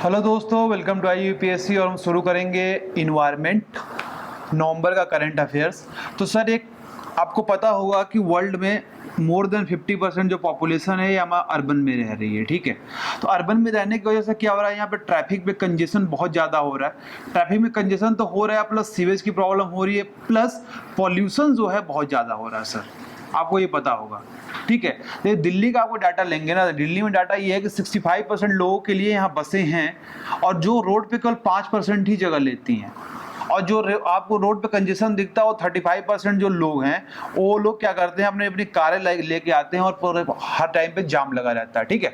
Hello दोस्तों, welcome to I UPSC. और हम शुरू करेंगे इन्वायरमेंट नवंबर का करंट अफेयर्स। तो सर, एक आपको पता होगा कि वर्ल्ड में मोर देन 50% जो पॉपुलेशन है ये हमारा अर्बन में रह रही है। ठीक है, तो अर्बन में रहने की वजह से क्या हो रहा है, यहाँ पे ट्रैफिक में कंजेशन बहुत ज़्यादा हो रहा है। ट्रैफिक में कंजेशन तो हो रहा है, प्लस सीवेज की प्रॉब्लम हो रही है, प्लस पॉल्यूशन जो है बहुत ज़्यादा हो रहा है। सर, आपको ये पता होगा। ठीक है, तो दिल्ली का आपको डाटा लेंगे ना, दिल्ली में डाटा ये है कि 65% लोगों के लिए यहाँ बसें हैं और जो रोड पे केवल 5% ही जगह लेती हैं। और जो आपको रोड पे कंजेशन दिखता है वो 35% जो लोग हैं वो लोग क्या करते हैं, अपने अपनी कारें लेके आते हैं और पूरे हर टाइम पे जाम लगा रहता है। ठीक है,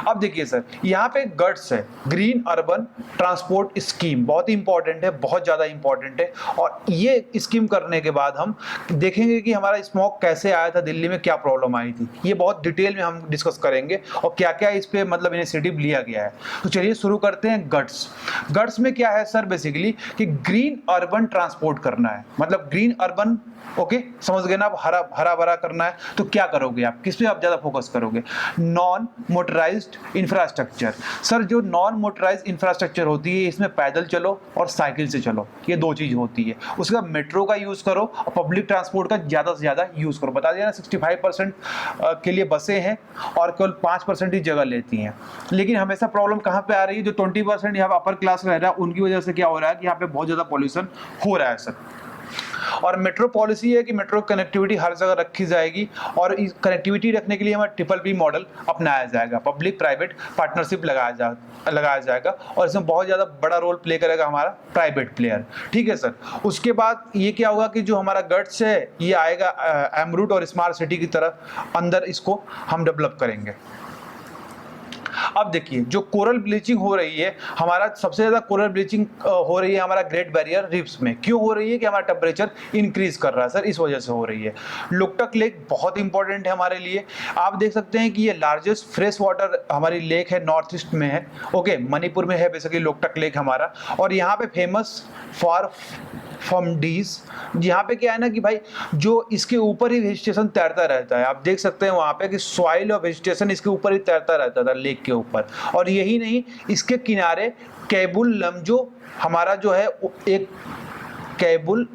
अब देखिए सर, यहाँ पे गट्स है, ग्रीन अर्बन ट्रांसपोर्ट स्कीम, बहुत ही इंपॉर्टेंट है, बहुत ज़्यादा इंपॉर्टेंट है। और ये स्कीम करने के बाद हम देखेंगे कि हमारा स्मोक कैसे आया था, दिल्ली में क्या प्रॉब्लम आई थी, ये बहुत डिटेल में हम डिस्कस करेंगे और क्या क्या इस पे मतलब इनिशिएटिव लिया गया है। तो चलिए शुरू करते हैं। गट्स में क्या है सर, बेसिकली कि ग्रीन अर्बन ट्रांसपोर्ट करना है, मतलब ग्रीन अर्बन, ओके समझ गए ना आप, हरा भरा करना है। तो क्या करोगे आप, किस पे आप ज्यादा फोकस करोगे? Non motorised infrastructure. सर, जो नॉन मोटराइज्ड इंफ्रास्ट्रक्चर होती है इसमें पैदल चलो और साइकिल से चलो, ये दो चीज होती है। उसके बाद मेट्रो का यूज करो और पब्लिक ट्रांसपोर्ट का ज्यादा से ज्यादा यूज करो। बता दिया ना, 65% के लिए बसें हैं और केवल 5% ही जगह लेती हैं। लेकिन हमेशा प्रॉब्लम कहाँ पे आ रही है, जो 20% यहाँ पे अपर क्लास रह रहा है उनकी वजह से क्या हो रहा है कि यहाँ पे बहुत ज्यादा पॉल्यूशन हो रहा है सर। और मेट्रो पॉलिसी है कि मेट्रो कनेक्टिविटी हर जगह रखी जाएगी और इस कनेक्टिविटी रखने के लिए हमारा ट्रिपल P मॉडल अपनाया जाएगा, पब्लिक प्राइवेट पार्टनरशिप लगाया जाएगा और इसमें बहुत ज़्यादा बड़ा रोल प्ले करेगा हमारा प्राइवेट प्लेयर। ठीक है सर, उसके बाद ये क्या होगा कि जो हमारा गट्स है ये आएगा एमरूट और स्मार्ट सिटी की तरफ, अंदर इसको हम डेवलप करेंगे। अब देखिए, जो कोरल ब्लीचिंग हो रही है, हमारा सबसे ज्यादा कोरल ब्लीचिंग हो रही है हमारा ग्रेट बैरियर रीफ्स में। क्यों हो रही है? कि हमारा टेम्परेचर इंक्रीज कर रहा है सर, इस वजह से हो रही है। लोकटक लेक बहुत इंपॉर्टेंट है हमारे लिए। आप देख सकते हैं कि ये लार्जेस्ट फ्रेश वाटर हमारी लेक है, नॉर्थ ईस्ट में है। ओके, मणिपुर में है बेसिकली लोकटक लेक हमारा। और यहाँ पे फेमस फॉर फॉर्मडीज, यहाँ पे क्या है ना कि भाई जो इसके ऊपर ही वेजिटेशन तैरता रहता है। आप देख सकते हैं वहाँ पे कि सॉइल और वेजिटेशन इसके ऊपर ही तैरता रहता था लेक के ऊपर। और यही नहीं, इसके किनारे कैबुल लमजो हमारा जो है एक कैबुल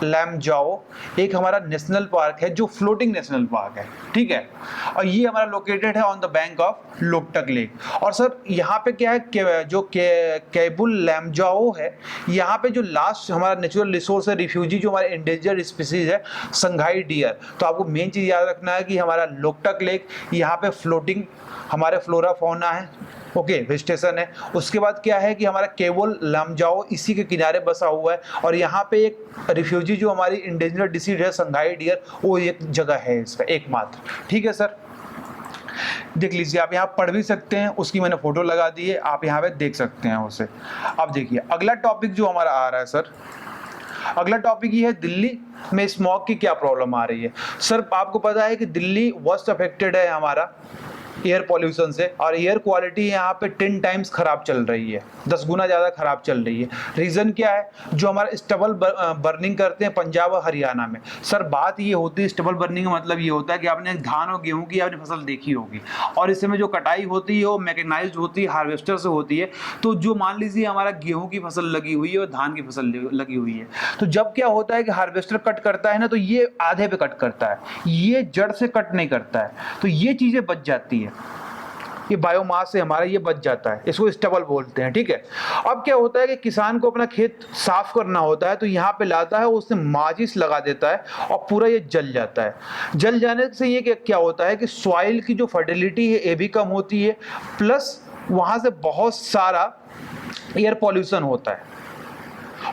लैमजाओ एक हमारा नेशनल पार्क है जो फ्लोटिंग नेशनल पार्क है। ठीक है, और ये हमारा लोकेटेड है on the bank of Loktak lake. और सर यहाँ पे क्या है, जो कैबुल लैमजाओ है, यहाँ पे जो लास्ट हमारा नेचुरल रिसोर्स है, रिफ्यूजी जो हमारे इंडेंजर्ड स्पीसीज है, संघाई डियर। तो आपको मेन चीज याद रखना है कि हमारा लोकटक लेक यहाँ पे फ्लोटिंग हमारे फ्लोरा फौना है, ओके वेजिटेशन है। उसके बाद क्या है कि हमारा केवल लमजाओ इसी के किनारे बसा हुआ है और यहाँ पे एक रिफ्यूजी जो हमारी इंडेंजर्ड डिसीज है संघाई डियर, वो एक जगह है इसका एकमात्र। ठीक है सर, देख लीजिए, आप यहाँ पढ़ भी सकते हैं, उसकी मैंने फोटो लगा दी है, आप यहाँ पे देख सकते हैं उसे। अब देखिए अगला टॉपिक जो हमारा आ रहा है सर, अगला टॉपिक ये है दिल्ली में स्मॉग की क्या प्रॉब्लम आ रही है। सर, आपको पता है कि दिल्ली वर्स्ट अफेक्टेड है हमारा एयर पॉल्यूशन से, और एयर क्वालिटी यहाँ पे 10 टाइम्स खराब चल रही है, 10 गुना ज़्यादा खराब चल रही है। रीज़न क्या है? जो हमारा स्टबल बर्निंग करते हैं पंजाब और हरियाणा में। सर, बात ये होती है, स्टबल बर्निंग का मतलब ये होता है कि आपने धान और गेहूं की आपने फसल देखी होगी और इस समय जो कटाई होती है वो मैकेनाइज्ड होती है, हार्वेस्टर से होती है। तो जो मान लीजिए हमारा गेहूँ की फसल लगी हुई है और धान की फसल लगी हुई है, तो जब क्या होता है कि हार्वेस्टर कट करता है ना, तो ये आधे पे कट करता है, ये जड़ से कट नहीं करता है, तो ये चीज़ें बच जाती है, ये बायोमास से हमारा ये बच जाता है, इसको स्टबल बोलते हैं। ठीक है, अब क्या होता है कि किसान को अपना खेत साफ करना होता है, तो यहाँ पे लाता है, उससे माचिस लगा देता है और पूरा ये जल जाता है। जल जाने से ये क्या होता है कि सॉइल की जो फर्टिलिटी है ये भी कम होती है, प्लस वहाँ से बहुत सारा एयर पॉल्यूशन होता है।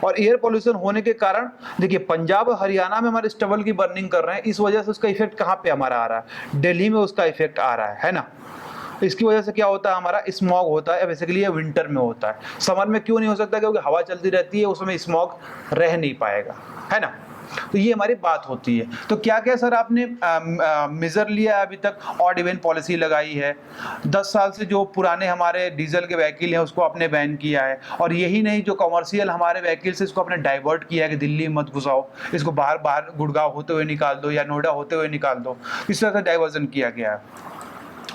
और एयर पॉल्यूशन होने के कारण देखिए पंजाब और हरियाणा में हमारे स्टबल की बर्निंग कर रहे हैं, इस वजह से उसका इफेक्ट कहाँ पे हमारा आ रहा है? दिल्ली में उसका इफेक्ट आ रहा है ना। इसकी वजह से क्या होता है, हमारा स्मॉग होता है। बेसिकली ये विंटर में होता है, समर में क्यों नहीं हो सकता? क्योंकि हवा चलती रहती है, उसमें स्मॉग रह नहीं पाएगा, है ना। तो ये हमारी बात होती है। तो क्या क्या सर आपने मेजर लिया अभी तक? ऑड इवन पॉलिसी लगाई है, 10 साल से जो पुराने हमारे डीजल के व्हीकल हैं उसको आपने बैन किया है, और यही नहीं, जो कमर्शियल हमारे व्हीकल्स इसको आपने डाइवर्ट किया है कि दिल्ली मत घुसाओ, इसको बाहर गुड़गांव होते हुए निकाल दो या नोएडा होते हुए निकाल दो, इस तरह से डाइवर्जन किया गया है।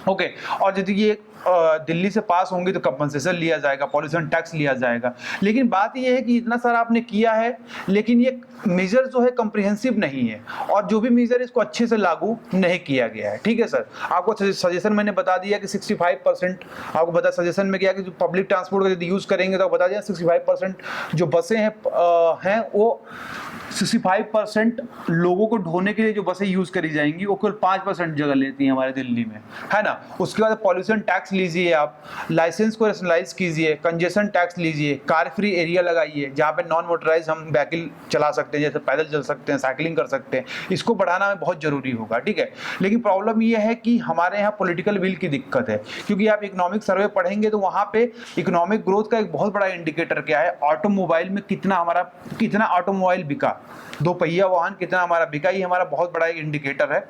ओके, और यदि ये दिल्ली से पास होंगी तो कंपनसेशन लिया जाएगा, पॉल्यूशन टैक्स लिया जाएगा। लेकिन बात यह है कि इतना सारा आपने किया है, लेकिन ये मेजर जो है कम्प्रिहेंसिव नहीं है, और जो भी मेजर इसको अच्छे से लागू नहीं किया गया है। ठीक है सर, आपको सजेशन मैंने बता दिया कि 65% आपको बता, सजेशन में किया कि जो पब्लिक ट्रांसपोर्ट का यदि यूज करेंगे तो बता दिया 65% जो बसें हैं वो 65% लोगों को ढोने के लिए जो बसें यूज करी जाएंगी वो केवल 5% जगह लेती हैं हमारे दिल्ली में, है ना। उसके बाद पॉल्यूशन टैक्स लीजिए, आप लाइसेंस को रेशनलाइज कीजिए, कंजेशन टैक्स लीजिए, कार फ्री एरिया लगाइए जहाँ पे नॉन मोटराइज हम व्हीकल चला सकते हैं, जैसे पैदल चल सकते हैं, साइकिलिंग कर सकते हैं। इसको बढ़ाना बहुत जरूरी होगा, ठीक है। लेकिन प्रॉब्लम ये है कि हमारे यहाँ पॉलिटिकल विल की दिक्कत है, क्योंकि आप इकोनॉमिक सर्वे पढ़ेंगे तो वहाँ पे इकोनॉमिक ग्रोथ का एक बहुत बड़ा इंडिकेटर क्या है, ऑटोमोबाइल में कितना ऑटोमोबाइल बिका, 2 पहिया वाहन कितना हमारा बिका, ये हमारा बहुत बड़ा इंडिकेटर है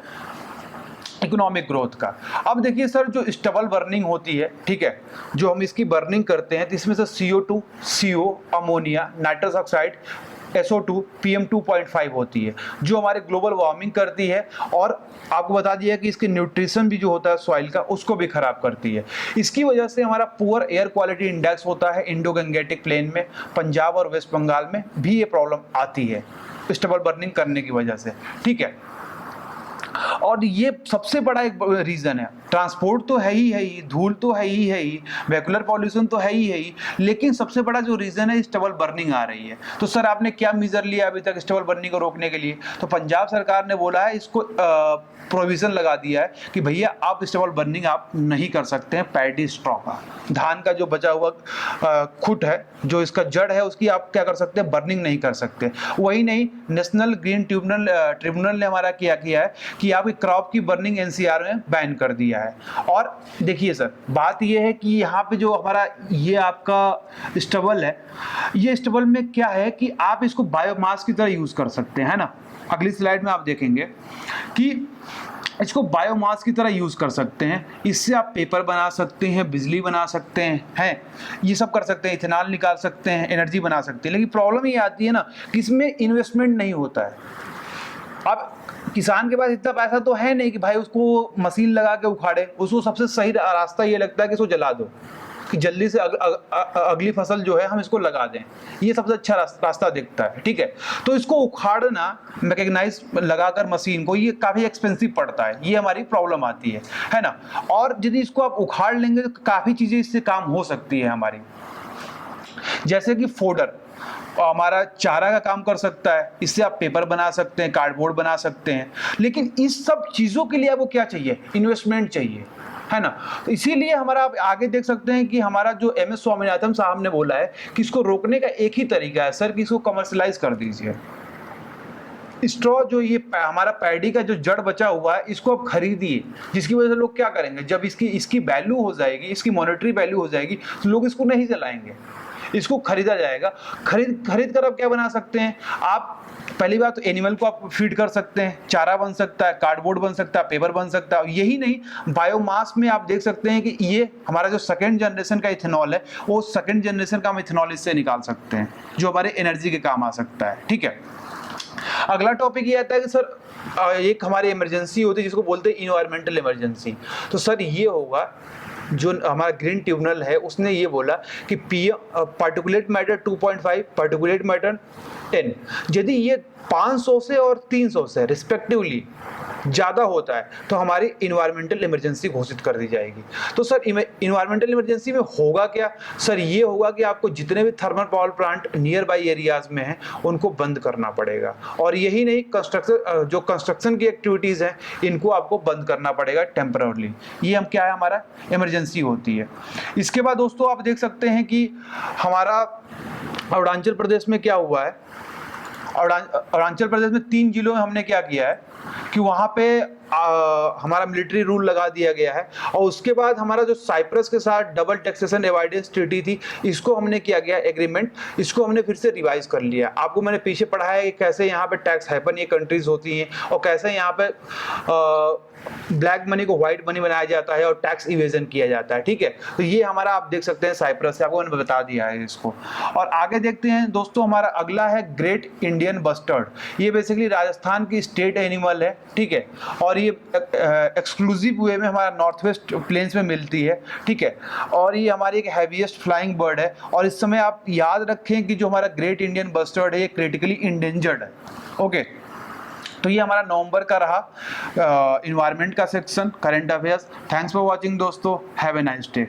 इकोनॉमिक ग्रोथ का। अब देखिए सर, जो स्टबल बर्निंग होती है, ठीक है, जो हम इसकी बर्निंग करते हैं तो इसमें से CO2, CO, ammonia, nitrous oxide, SO2, PM 2.5 होती है, जो हमारे ग्लोबल वार्मिंग करती है। और आपको बता दिया कि इसके न्यूट्रिशन भी जो होता है सॉइल का, उसको भी खराब करती है। इसकी वजह से हमारा पुअर एयर क्वालिटी इंडेक्स होता है इंडो गंगेटिक प्लेन में, पंजाब और वेस्ट बंगाल में भी ये प्रॉब्लम आती है स्टबल बर्निंग करने की वजह से, ठीक है। और ये सबसे बड़ा एक रीजन है, ट्रांसपोर्ट तो है ही, धूल तो है ही, वेहिकुलर पॉल्यूशन तो है ही, लेकिन सबसे बड़ा जो रीजन है स्टबल बर्निंग आ रही है। तो सर आपने क्या मेजर लिया अभी तक स्टबल बर्निंग को रोकने के लिए? तो पंजाब सरकार ने बोला है, इसको प्रोविजन लगा दिया है कि भैया आप स्टबल बर्निंग आप नहीं कर सकते हैं पैडी स्ट्रॉ का, धान का जो बचा हुआ खुट है, जो इसका जड़ है, उसकी आप क्या कर सकते हैं, बर्निंग नहीं कर सकते। वही नहीं, नेशनल ग्रीन ट्रिब्यूनल ने हमारा क्या किया है कि आप क्रॉप की बर्निंग NCR में बैन कर दिया है। और देखिए सर, बात यह है कि यहाँ पे जो हमारा ये आपका स्टबल है, ये स्टबल में क्या है कि आप इसको बायोमास की तरह यूज कर सकते हैं, है ना। अगली स्लाइड में आप देखेंगे कि इसको बायोमास की तरह यूज कर सकते हैं। इससे आप पेपर बना सकते हैं, बिजली बना सकते हैं, ये सब कर सकते हैं, इथेनॉल निकाल सकते हैं, एनर्जी बना सकते हैं। लेकिन प्रॉब्लम ये आती है ना कि इसमें इन्वेस्टमेंट नहीं होता है। अब किसान के पास इतना पैसा तो है नहीं कि भाई उसको मशीन लगा के उखाड़े, उसको सबसे सही रास्ता ये लगता है कि इसको जला दो, कि जल्दी से अगली फसल जो है हम इसको लगा दें, ये सबसे अच्छा रास्ता दिखता है, ठीक है। तो इसको उखाड़ना, मैकेनाइज लगाकर मशीन को, ये काफ़ी एक्सपेंसिव पड़ता है, ये हमारी प्रॉब्लम आती है ना। और यदि इसको आप उखाड़ लेंगे तो काफ़ी चीज़ें इससे काम हो सकती है हमारी, जैसे कि फोडर हमारा चारा का काम कर सकता है, इससे आप पेपर बना सकते हैं, कार्डबोर्ड बना सकते हैं। लेकिन इस सब चीज़ों के लिए आपको क्या चाहिए, इन्वेस्टमेंट चाहिए, है ना। तो इसीलिए हमारा आप आगे देख सकते हैं कि हमारा जो MS स्वामीनाथन साहब ने बोला है कि इसको रोकने का एक ही तरीका है सर, कि इसको कमर्शलाइज कर दीजिए। स्ट्रॉ जो ये हमारा पैडी का जो जड़ बचा हुआ है, इसको आप खरीदिए, जिसकी वजह से लोग क्या करेंगे, जब इसकी वैल्यू हो जाएगी, इसकी मॉनेटरी वैल्यू हो जाएगी, तो लोग इसको नहीं जलाएंगे, इसको खरीदा जाएगा। खरीद कर आप क्या बना सकते हैं, आप पहली बात तो एनिमल को आप फीड कर सकते हैं, चारा बन सकता है, कार्डबोर्ड बन सकता है, पेपर बन सकता है। यही नहीं, बायोमास में आप देख सकते हैं कि ये हमारा जो सेकंड जनरेशन का इथेनॉल है, वो सेकंड जनरेशन का हम इथेनॉल इससे निकाल सकते हैं, जो हमारे एनर्जी के काम आ सकता है, ठीक है। अगला टॉपिक ये आता है कि सर एक हमारी इमरजेंसी होती है जिसको बोलते हैं इन्वायरमेंटल इमरजेंसी। तो सर ये होगा, जो हमारा ग्रीन ट्रिब्यूनल है उसने ये बोला कि पार्टिकुलेट मैटर 2.5, पार्टिकुलेट मैटर 10, यदि ये 500 से और 300 से रिस्पेक्टिवली ज़्यादा होता है तो हमारी इन्वायरमेंटल इमरजेंसी घोषित कर दी जाएगी। तो सर इन्वायरमेंटल इमरजेंसी में होगा क्या? सर ये होगा कि आपको जितने भी thermal power plant near by areas में हैं उनको बंद करना पड़ेगा। और यही नहीं, कंस्ट्रक्शन की एक्टिविटीज़ हैं इनको आपको बंद करना पड़ेगा टेम्पररली। ये हम क्या है, हमारा इमरजेंसी होती है। इसके बाद दोस्तों आप देख सकते हैं कि हमारा अरुणाचल प्रदेश में क्या हुआ है। अरुणाचल प्रदेश में 3 जिलों में हमने क्या किया है कि वहाँ पे हमारा मिलिट्री रूल लगा दिया गया है। और उसके बाद हमारा जो साइप्रस के साथ डबल टैक्सेशन अवॉइडेंस ट्रीटी थी, इसको हमने किया गया एग्रीमेंट, इसको हमने फिर से रिवाइज कर लिया। आपको मैंने पीछे पढ़ाया है कि कैसे यहाँ पे टैक्स हैपन ये कंट्रीज होती हैं और कैसे यहाँ पे ब्लैक मनी को व्हाइट मनी बनाया जाता है और टैक्स इवेजन किया जाता है, ठीक है। तो ये हमारा आप देख सकते हैं साइप्रस से, आपको मैंने बता दिया है इसको। और आगे देखते हैं दोस्तों, हमारा अगला है ग्रेट इंडियन बस्टर्ड। ये बेसिकली राजस्थान की स्टेट एनिमल है, ठीक है, और ये एक्सक्लूसिव वे में हमारा नॉर्थ वेस्ट प्लेन्स में मिलती है, ठीक है। और ये हमारी एक हैवीएस्ट फ्लाइंग बर्ड है। और इस समय आप याद रखें कि जो हमारा ग्रेट इंडियन बस्टर्ड है ये क्रिटिकली इंडेंजर्ड है, ओके। तो ये हमारा नवंबर का रहा इन्वायरमेंट का section, current affairs. Thanks for watching दोस्तों, हैव ए नाइस डे।